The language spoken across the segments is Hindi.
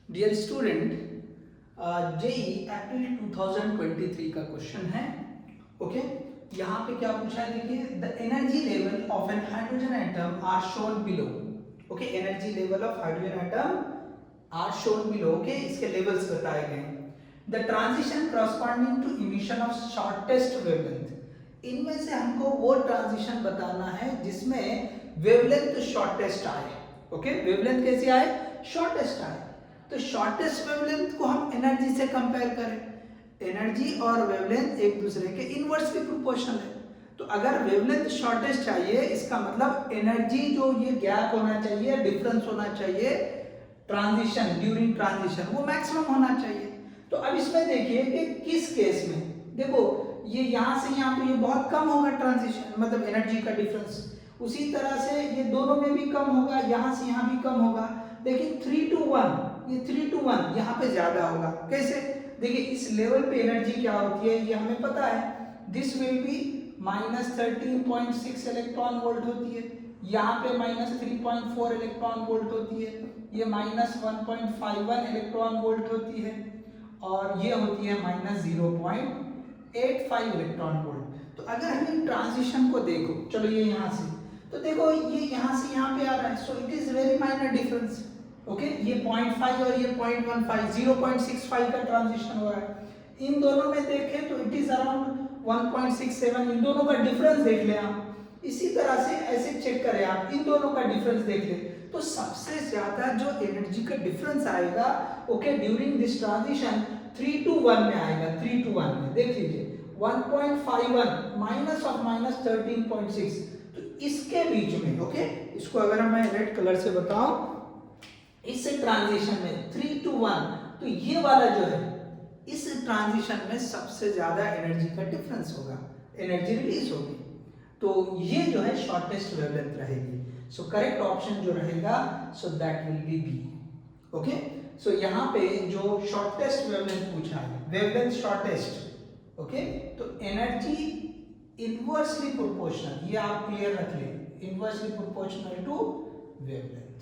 डियर स्टूडेंट, जेई एक्चुअली 2023 का क्वेश्चन है। ओके, यहाँ पे क्या पूछा है, देखिए, the energy level of an hydrogen atom are shown below. Okay, energy level of hydrogen atom are shown below. Okay, इसके लेवल्स बताए गए हैं। The transition corresponding to emission of shortest wavelength. इनमें से हमको वो ट्रांजिशन बताना है जिसमें वेवलेंथ शॉर्टेस्ट आए। ओके, वेवलेंथ कैसे आए? शॉर्टेस्ट आए। तो शॉर्टेस्ट वेवलेंथ को हम एनर्जी से कंपेयर करें। एनर्जी और वेवलेंथ एक दूसरे के इनवर्सली प्रोपोर्शनल है। तो अगर वेवलेंथ शॉर्टेस्ट चाहिए, इसका मतलब एनर्जी जो ये गैप होना चाहिए, डिफरेंस होना चाहिए ट्रांजिशन, ड्यूरिंग ट्रांजिशन, वो मैक्सिमम होना चाहिए। तो अब इसमें देखिए कि किस केस में, देखो ये यहाँ से यहाँ पे ये बहुत कम होगा ट्रांजिशन, मतलब एनर्जी का डिफरेंस। उसी तरह से ये दोनों में भी कम होगा, यहाँ से यहाँ भी कम होगा। लेकिन 3 to 1, ये 3 to 1 यहाँ पे ज्यादा होगा। कैसे? देखिए, इस लेवल पे एनर्जी क्या होती है ये हमें पता है। This will be -13.6 electron volt होती है, यहाँ पे -3.4 इलेक्ट्रॉन वोल्ट होती है, ये -1.51 इलेक्ट्रॉन वोल्ट होती है, और ये होती है -0.85 इलेक्ट्रॉन वोल्ट। तो अगर हम इन ट्रांजिशन को देखो, चलो ये यहाँ से, तो देखो ये यहाँ से यहाँ पे आ रहा है, so it is very minor difference. Okay, ये 0.5 और ये 0.15, 0.65 का ट्रांजिशन हो रहा है। इन दोनों में देखें तो इट इज अराउंड 1.67। इन दोनों का डिफरेंस देख लें आप। इसी तरह से ऐसे चेक करें आप, इन दोनों का डिफरेंस देख लें, तो सबसे ज्यादा जो एनर्जी का डिफरेंस आएगा, okay, during this transition 3 to 1 में आएगा। 3 to 1 में देख लीजिए 1.51 माइनस ऑफ -13.6, तो इसके बीच में, ओके, इसको अगर मैं रेड कलर से बताऊं, इस ट्रांजिशन में 3 to 1, तो ये वाला जो है, इस ट्रांजिशन में सबसे ज्यादा एनर्जी का डिफरेंस होगा, एनर्जी रिलीज होगी। तो ये जो है शॉर्टेस्ट वेवलेंथ रहेगी। सो करेक्ट ऑप्शन जो रहेगा, so that will be B. Okay, so यहाँ पे जो शॉर्टेस्ट वेवलेंथ पूछा है, वेवलेंथ शॉर्टेस्ट, ओके, तो एनर्जी इनवर्सली प्रोपोर्शनल, ये आप क्लियर रख लें, इनवर्सली प्रोपोर्शनल टू वेवलेंथ।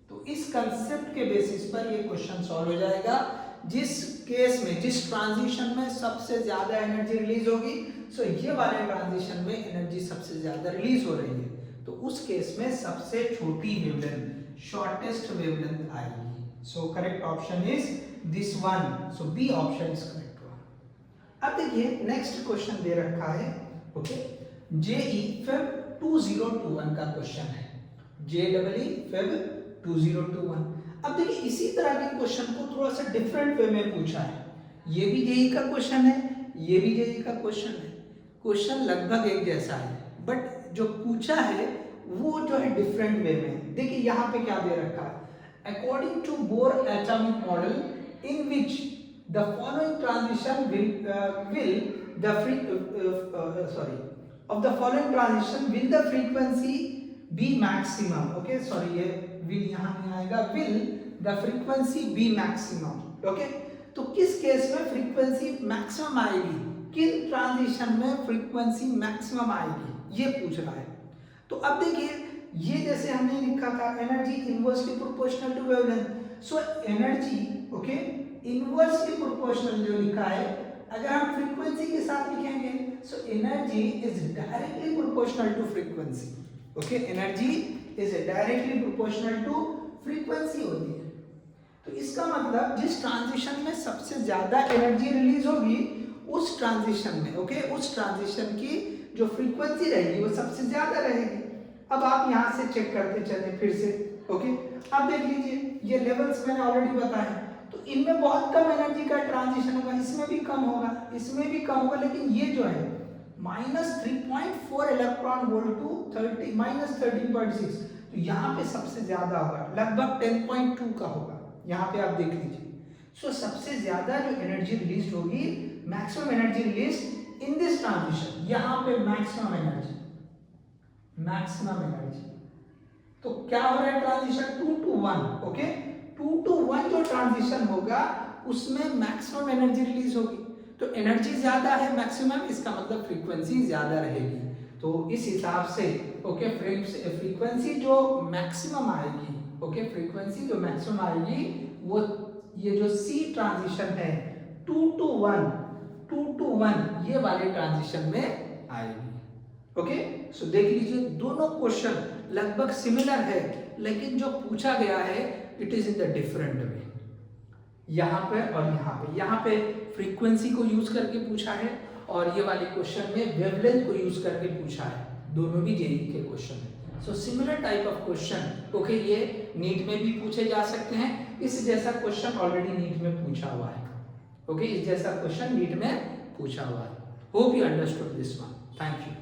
तो इस कंसेप्ट के बेसिस पर ये क्वेश्चन सॉल्व हो जाएगा। जिस केस में, जिस ट्रांजिशन में सबसे ज्यादा एनर्जी रिलीज होगी, सो ये वाले ट्रांजिशन में एनर्जी सबसे ज्यादा रिलीज हो रही है, तो उस केस में सबसे छोटी वेवलेंथ, शॉर्टेस्ट वेवलेंथ आएगी। So correct option is this one, so B option is correct one. अब देखिए नेक्स्ट क्वेश्चन दे रखा है, ओके, जेई फेब 2021 का क्वेश्चन है, जेईई फेब 2021। अब देखिए इसी तरह के क्वेश्चन को थोड़ा सा डिफरेंट वे में पूछा है। ये भी जेई का क्वेश्चन है, ये भी जेई का क्वेश्चन है। क्वेश्चन लगभग एक जैसा है, बट जो पूछा है वो जो है डिफरेंट वे में। देखिए यहाँ पे क्या दे रखा है, according to Bohr atomic model in which the following transition the following transition will the frequency be maximum. Okay, sorry, ये विल यहाँ नहीं आएगा, will the frequency be maximum. Okay, तो किस केस में फ्रीक्वेंसी मैक्सिमम आएगी, किन ट्रांजिशन में फ्रीक्वेंसी मैक्सिमम आएगी, ये पूछ रहा है। तो अब देखिए, ये जैसे हमने लिखा था energy inversely proportional to wavelength, so energy, okay, inversely proportional जो लिखा है, अगर हम फ्रीक्वेंसी के साथ लिखेंगे, so energy is directly proportional to frequency. Okay, energy is directly proportional to frequency होती है। तो इसका मतलब जिस ट्रांजिशन में सबसे ज्यादा एनर्जी रिलीज होगी, उस ट्रांजिशन में, ओके, उस ट्रांजिशन की जो फ्रीक्वेंसी रहेगी वो सबसे ज्यादा रहेगी। अब आप यहाँ से चेक करते चले फिर से, ओके, अब देख लीजिए ये लेवल्स मैंने ऑलरेडी बताए, तो इनमें बहुत कम एनर्जी का ट्रांजिशन होगा, इसमें भी कम होगा, इसमें भी कम होगा, लेकिन ये जो है -3.4 इलेक्ट्रॉन वोल्ट टू -13.6, तो यहाँ पे सबसे ज्यादा होगा, लगभग 10.2 का होगा। यहाँ पे आप देख लीजिए, सो सबसे ज्यादा जो एनर्जी रिलीज होगी, maximum energy release in this transition, यहाँ पे मैक्सिमम एनर्जी, तो क्या हो रहा है ट्रांजिशन 2 to 1। ओके, 2 to 1 जो ट्रांजिशन होगा उसमें मैक्सिमम एनर्जी रिलीज होगी, तो एनर्जी ज्यादा है मैक्सिमम, इसका मतलब फ्रीक्वेंसी ज्यादा रहेगी। तो इस हिसाब से ओके फ्रीक्वेंसी जो मैक्सिमम आएगी, ओके फ्रीक्वेंसी जो मैक्सिमम आएगी वो ये जो सी ट्रांजिशन है 2 to 1 ये वाले ट्रांजिशन में आएगी। ओके सो देख लीजिए दोनों क्वेश्चन लगभग सिमिलर है, लेकिन जो पूछा गया है it is in the different way. यहाँ पे और यहाँ पे फ्रीक्वेंसी को यूज करके पूछा है, और ये वाले क्वेश्चन में वेवलेंथ को यूज करके पूछा है। दोनों भी जेईई के क्वेश्चन है। So similar type of question okay ये नीट में भी पूछे जा सकते हैं। इस जैसा क्वेश्चन ऑलरेडी नीट में पूछा हुआ है। ओके इस जैसा क्वेश्चन नीट में पूछा हुआ है। Hope you understood this one. Thank you.